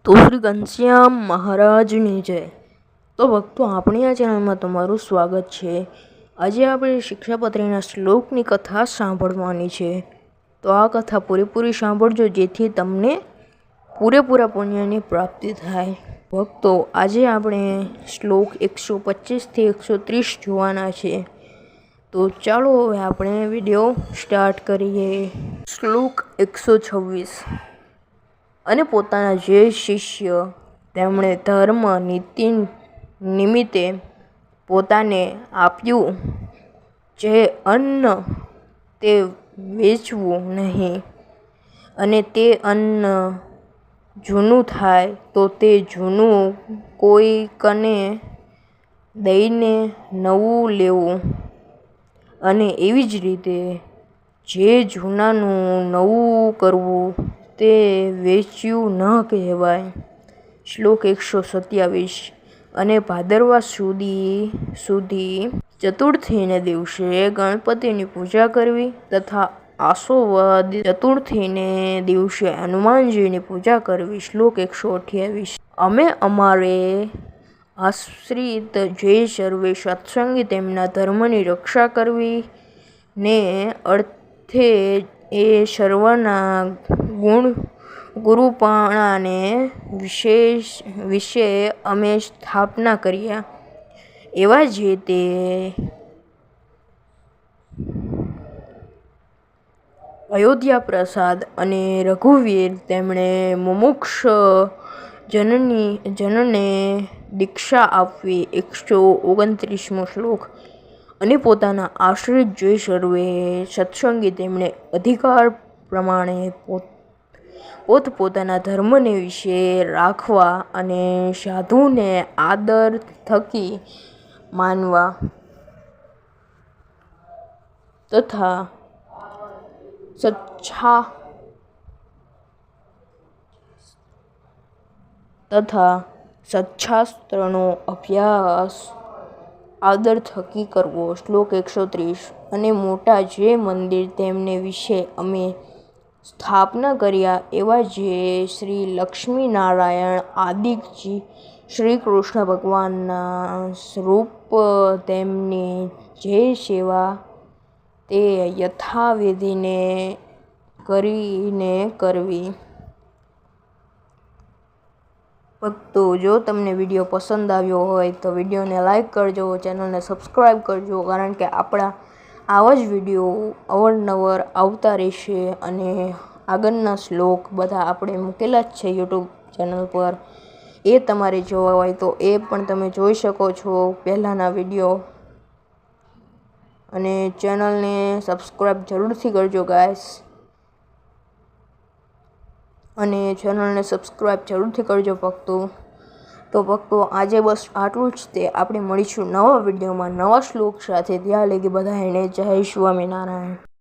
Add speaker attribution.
Speaker 1: તો શ્રી ઘનશ્યામ મહારાજની જય। તો ભક્તો, આપણી આ ચેનલમાં તમારું સ્વાગત છે। આજે આપણે શિક્ષાપત્રીના શ્લોકની કથા સાંભળવાની છે। તો આ કથા પૂરેપૂરી સાંભળજો, જેથી તમને પૂરેપૂરા પુણ્યની પ્રાપ્તિ થાય। ભક્તો, આજે આપણે શ્લોક 125 થી 130 જોવાના છે। તો ચાલો હવે આપણે વિડીયો સ્ટાર્ટ કરીએ। શ્લોક 126। અને પોતાના જે શિષ્ય તેમણે ધર્મ નીતિ નિમિત્તે પોતાને આપ્યું જે અન્ન તે વેચવું નહીં, અને તે અન્ન જૂનું થાય તો તે જૂનું કોઈકને દઈને નવું લેવું, અને એવી જ રીતે જે જૂનાનું નવું કરવું તે વેચ્યું ન કહેવાય। શ્લોક 127। અને ભાદરવા સુધી ચતુર્થીને દિવસે ગણપતિની પૂજા કરવી, તથા આસો વદ ચતુર્થીને દિવસે હનુમાનજીની પૂજા કરવી। શ્લોક 128। અમે અમારે આશ્રિત જે સર્વે સત્સંગી તેમના ધર્મની રક્ષા કરવી ને અર્થે એ સર્વના ગુરુપણાને વિશે અમે સ્થાપના કર્યા, એવા જે તે અયોધ્યા પ્રસાદ અને રઘુવીર તેમણે મુમુક્ષ જનને દીક્ષા આપવી। 129મો શ્લોક। અને પોતાના આશ્રિત જે સર્વે સત્સંગી તેમણે અધિકાર પ્રમાણે પોતપોતાના ધર્મને વિશે રાખવા, અને સાધુને આદર થકી માનવા, તથા સચ્છાસ્ત્રનો અભ્યાસ આદર થકી કરવો। શ્લોક 130। અને મોટા જે મંદિર તેમને વિશે અમે સ્થાપના કર્યા, એવા જે શ્રી લક્ષ્મીનારાયણ આદિક શ્રી કૃષ્ણ ભગવાનના સ્વરૂપ તેમની જે સેવા તે યથાવિધિને કરીને કરવી। ભક્તો, જો તમને વિડીયો પસંદ આવ્યો હોય તો વિડીયોને લાઈક કરજો, ચેનલને સબસ્ક્રાઈબ કરજો, કારણ કે આપણા આવા જ વિડીયો અવારનવાર આવતા રહેશે। અને આગળના શ્લોક બધા આપણે મૂકેલા જ છે યુટ્યુબ ચેનલ પર, એ તમારે જોવા હોય તો એ પણ તમે જોઈ શકો છો પહેલાંના વિડીયો। અને ચેનલને સબસ્ક્રાઈબ જરૂરથી કરજો ગાઈસ, અને ચેનલને સબસ્ક્રાઈબ જરૂરથી કરજો ભક્તો। તો ભક્તો, આજે બસ આટલું જ તે। આપણે મળીશું નવા વિડીયોમાં નવા શ્લોક સાથે। ત્યાં લગી બધાને જય સ્વામિનારાયણ।